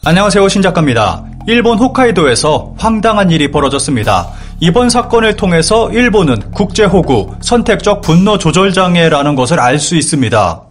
안녕하세요, 신작가입니다. 일본 홋카이도에서 황당한 일이 벌어졌습니다. 이번 사건을 통해서 일본은 국제호구, 선택적 분노 조절 장애라는 것을 알 수 있습니다.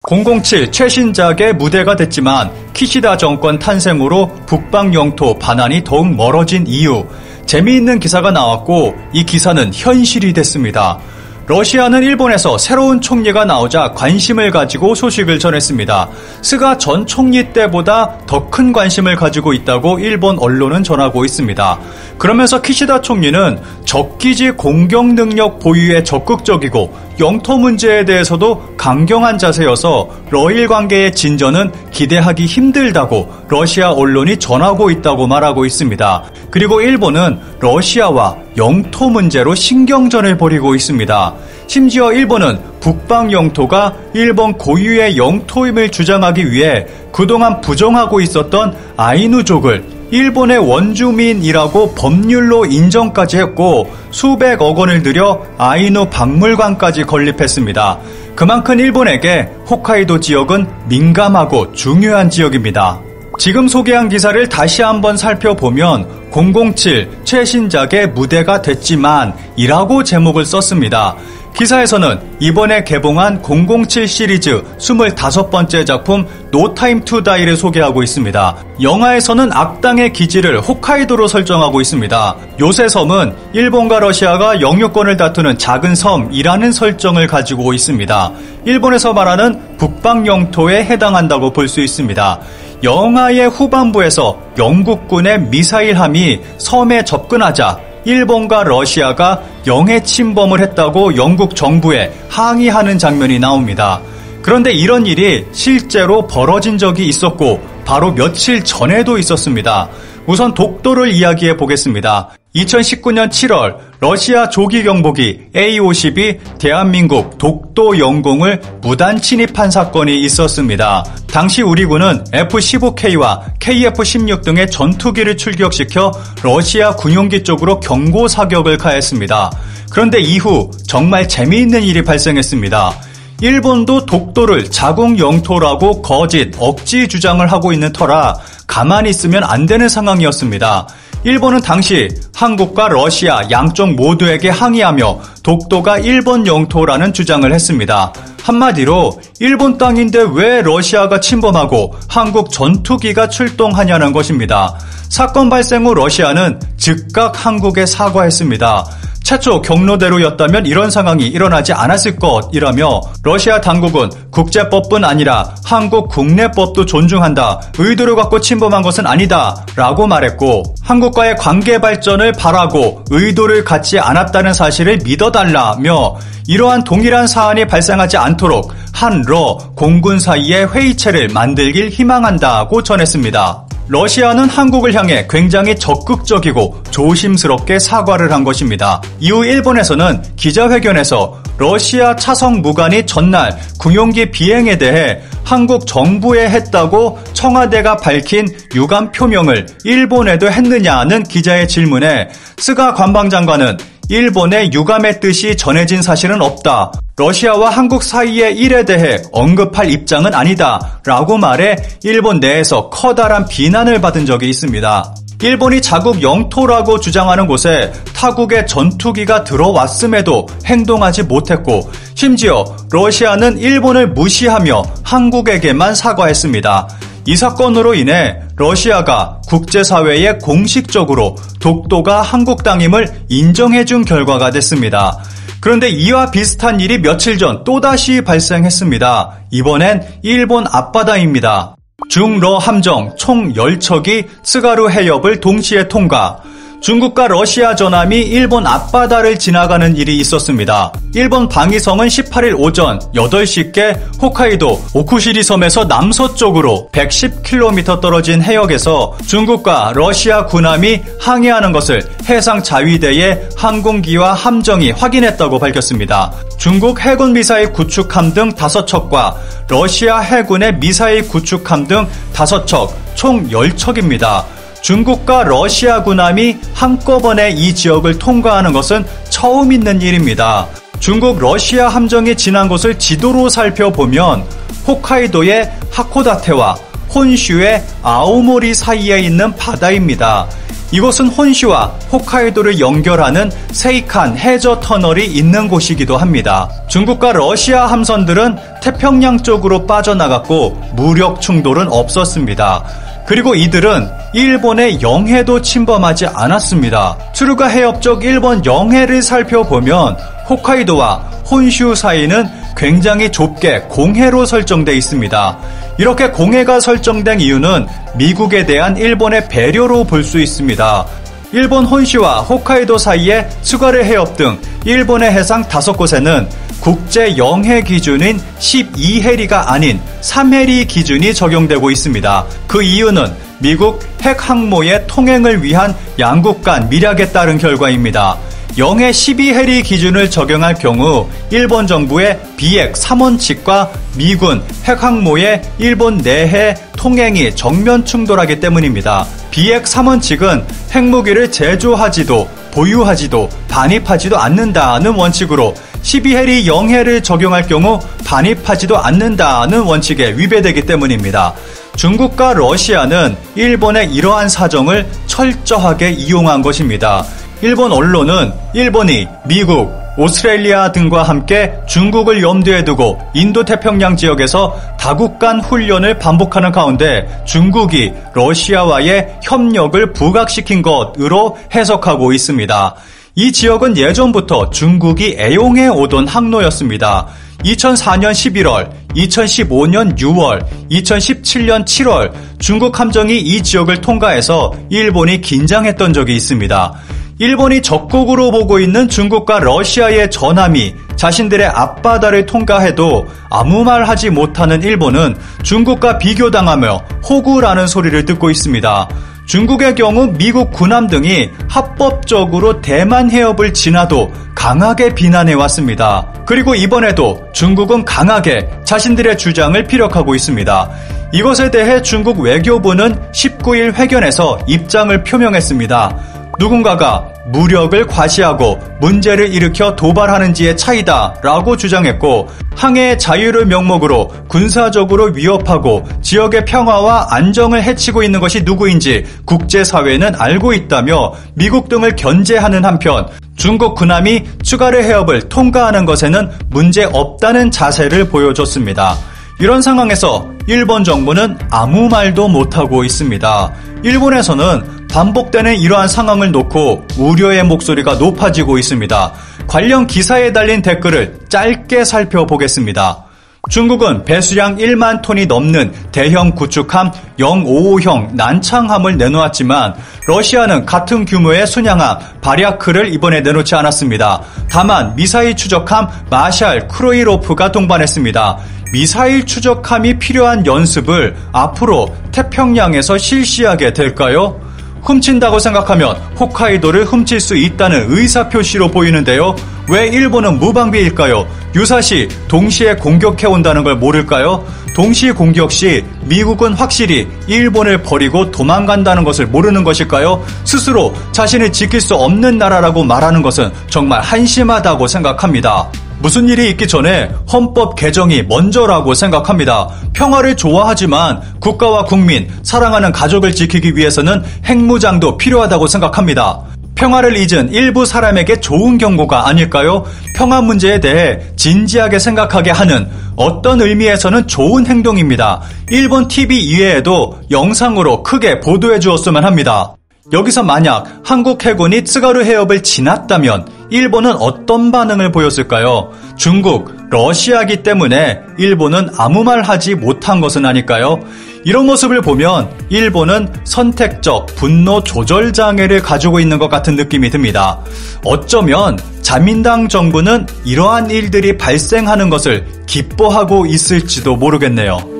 007 최신작의 무대가 됐지만 키시다 정권 탄생으로 북방 영토 반환이 더욱 멀어진 이유, 재미있는 기사가 나왔고 이 기사는 현실이 됐습니다. 러시아는 일본에서 새로운 총리가 나오자 관심을 가지고 소식을 전했습니다. 스가 전 총리 때보다 더 큰 관심을 가지고 있다고 일본 언론은 전하고 있습니다. 그러면서 키시다 총리는 적기지 공격 능력 보유에 적극적이고 영토 문제에 대해서도 강경한 자세여서 러일 관계의 진전은 기대하기 힘들다고 러시아 언론이 전하고 있다고 말하고 있습니다. 그리고 일본은 러시아와 영토 문제로 신경전을 벌이고 있습니다. 심지어 일본은 북방 영토가 일본 고유의 영토임을 주장하기 위해 그동안 부정하고 있었던 아이누족을 일본의 원주민이라고 법률로 인정까지 했고 수백억 원을 들여 아이누 박물관까지 건립했습니다. 그만큼 일본에게 홋카이도 지역은 민감하고 중요한 지역입니다. 지금 소개한 기사를 다시 한번 살펴보면 007 최신작의 무대가 됐지만 이라고 제목을 썼습니다. 기사에서는 이번에 개봉한 007 시리즈 25번째 작품 No Time to Die를 소개하고 있습니다. 영화에서는 악당의 기지를 홋카이도로 설정하고 있습니다. 요새 섬은 일본과 러시아가 영유권을 다투는 작은 섬이라는 설정을 가지고 있습니다. 일본에서 말하는 북방 영토에 해당한다고 볼 수 있습니다. 영화의 후반부에서 영국군의 미사일함이 섬에 접근하자 일본과 러시아가 영해 침범을 했다고 영국 정부에 항의하는 장면이 나옵니다. 그런데 이런 일이 실제로 벌어진 적이 있었고 바로 며칠 전에도 있었습니다. 우선 독도를 이야기해 보겠습니다. 2019년 7월 러시아 조기 경보기 A-50이 대한민국 독도 영공을 무단 침입한 사건이 있었습니다. 당시 우리 군은 F-15K와 KF-16 등의 전투기를 출격시켜 러시아 군용기 쪽으로 경고 사격을 가했습니다. 그런데 이후 정말 재미있는 일이 발생했습니다. 일본도 독도를 자국 영토라고 거짓, 억지 주장을 하고 있는 터라 가만히 있으면 안 되는 상황이었습니다. 일본은 당시 한국과 러시아 양쪽 모두에게 항의하며 독도가 일본 영토라는 주장을 했습니다. 한마디로 일본 땅인데 왜 러시아가 침범하고 한국 전투기가 출동하냐는 것입니다. 사건 발생 후 러시아는 즉각 한국에 사과했습니다. 최초 경로대로였다면 이런 상황이 일어나지 않았을 것이라며 러시아 당국은 국제법뿐 아니라 한국 국내법도 존중한다. 의도를 갖고 침범한 것은 아니다. 라고 말했고 한국과의 관계 발전을 바라고 의도를 갖지 않았다는 사실을 믿어달라며 이러한 동일한 사안이 발생하지 않도록 한러 공군 사이의 회의체를 만들길 희망한다고 전했습니다. 러시아는 한국을 향해 굉장히 적극적이고 조심스럽게 사과를 한 것입니다. 이후 일본에서는 기자회견에서 러시아 차성 무관이 전날 군용기 비행에 대해 한국 정부에 했다고 청와대가 밝힌 유감 표명을 일본에도 했느냐는 기자의 질문에 스가 관방장관은 일본의 유감의 뜻이 전해진 사실은 없다. 러시아와 한국 사이의 일에 대해 언급할 입장은 아니다. 라고 말해 일본 내에서 커다란 비난을 받은 적이 있습니다. 일본이 자국 영토라고 주장하는 곳에 타국의 전투기가 들어왔음에도 행동하지 못했고 심지어 러시아는 일본을 무시하며 한국에게만 사과했습니다. 이 사건으로 인해 러시아가 국제사회에 공식적으로 독도가 한국 땅임을 인정해준 결과가 됐습니다. 그런데 이와 비슷한 일이 며칠 전 또다시 발생했습니다. 이번엔 일본 앞바다입니다. 중러 함정 총 10척이 스가루 해협을 동시에 통과. 중국과 러시아 전함이 일본 앞바다를 지나가는 일이 있었습니다. 일본 방위성은 18일 오전 8시께 홋카이도 오쿠시리 섬에서 남서쪽으로 110km 떨어진 해역에서 중국과 러시아 군함이 항해하는 것을 해상 자위대의 항공기와 함정이 확인했다고 밝혔습니다. 중국 해군 미사일 구축함 등 5척과 러시아 해군의 미사일 구축함 등 5척, 총 10척입니다. 중국과 러시아 군함이 한꺼번에 이 지역을 통과하는 것은 처음 있는 일입니다. 중국 러시아 함정이 지난 곳을 지도로 살펴보면 홋카이도의 하코다테와 혼슈의 아오모리 사이에 있는 바다입니다. 이곳은 혼슈와 홋카이도를 연결하는 세이칸 해저 터널이 있는 곳이기도 합니다. 중국과 러시아 함선들은 태평양 쪽으로 빠져나갔고 무력 충돌은 없었습니다. 그리고 이들은 일본의 영해도 침범하지 않았습니다. 츠루가 해협 쪽 일본 영해를 살펴보면 홋카이도와 혼슈 사이는 굉장히 좁게 공해로 설정되어 있습니다. 이렇게 공해가 설정된 이유는 미국에 대한 일본의 배려로 볼 수 있습니다. 일본 혼슈와 홋카이도 사이의 츠가르 해협 등 일본의 해상 5곳에는 국제 영해 기준인 12해리가 아닌 3해리 기준이 적용되고 있습니다. 그 이유는 미국 핵 항모의 통행을 위한 양국 간 밀약에 따른 결과입니다. 영해 12해리 기준을 적용할 경우 일본 정부의 비핵 3원칙과 미군 핵 항모의 일본 내해 통행이 정면 충돌하기 때문입니다. 비핵 3원칙은 핵무기를 제조하지도 보유하지도 반입하지도 않는다는 원칙으로 12해리 영해를 적용할 경우 반입하지도 않는다는 원칙에 위배되기 때문입니다. 중국과 러시아는 일본의 이러한 사정을 철저하게 이용한 것입니다. 일본 언론은 일본이 미국, 오스트레일리아 등과 함께 중국을 염두에 두고 인도태평양 지역에서 다국 간 훈련을 반복하는 가운데 중국이 러시아와의 협력을 부각시킨 것으로 해석하고 있습니다. 이 지역은 예전부터 중국이 애용해 오던 항로였습니다. 2004년 11월, 2015년 6월, 2017년 7월 중국 함정이 이 지역을 통과해서 일본이 긴장했던 적이 있습니다. 일본이 적국으로 보고 있는 중국과 러시아의 전함이 자신들의 앞바다를 통과해도 아무 말 하지 못하는 일본은 중국과 비교당하며 호구라는 소리를 듣고 있습니다. 중국의 경우 미국 군함 등이 합법적으로 대만 해협을 지나도 강하게 비난해왔습니다. 그리고 이번에도 중국은 강하게 자신들의 주장을 피력하고 있습니다. 이것에 대해 중국 외교부는 19일 회견에서 입장을 표명했습니다. 누군가가 무력을 과시하고 문제를 일으켜 도발하는지의 차이다 라고 주장했고, 항해의 자유를 명목으로 군사적으로 위협하고 지역의 평화와 안정을 해치고 있는 것이 누구인지 국제사회는 알고 있다며 미국 등을 견제하는 한편 중국 군함이 츠가르 해협을 통과하는 것에는 문제 없다는 자세를 보여줬습니다. 이런 상황에서 일본 정부는 아무 말도 못하고 있습니다. 일본에서는 반복되는 이러한 상황을 놓고 우려의 목소리가 높아지고 있습니다. 관련 기사에 달린 댓글을 짧게 살펴보겠습니다. 중국은 배수량 1만 톤이 넘는 대형 구축함 055형 난창함을 내놓았지만 러시아는 같은 규모의 순양함 바리아크를 이번에 내놓지 않았습니다. 다만 미사일 추적함 마샬 크로이로프가 동반했습니다. 미사일 추적함이 필요한 연습을 앞으로 태평양에서 실시하게 될까요? 훔친다고 생각하면 홋카이도를 훔칠 수 있다는 의사표시로 보이는데요. 왜 일본은 무방비일까요? 유사시 동시에 공격해온다는 걸 모를까요? 동시 공격 시 미국은 확실히 일본을 버리고 도망간다는 것을 모르는 것일까요? 스스로 자신을 지킬 수 없는 나라라고 말하는 것은 정말 한심하다고 생각합니다. 무슨 일이 있기 전에 헌법 개정이 먼저라고 생각합니다. 평화를 좋아하지만 국가와 국민, 사랑하는 가족을 지키기 위해서는 핵무장도 필요하다고 생각합니다. 평화를 잊은 일부 사람에게 좋은 경고가 아닐까요? 평화 문제에 대해 진지하게 생각하게 하는 어떤 의미에서는 좋은 행동입니다. 일본 TV 이외에도 영상으로 크게 보도해 주었으면 합니다. 여기서 만약 한국 해군이 츠가르 해협을 지났다면 일본은 어떤 반응을 보였을까요? 중국, 러시아기 때문에 일본은 아무 말 하지 못한 것은 아닐까요? 이런 모습을 보면 일본은 선택적 분노 조절 장애를 가지고 있는 것 같은 느낌이 듭니다. 어쩌면 자민당 정부는 이러한 일들이 발생하는 것을 기뻐하고 있을지도 모르겠네요.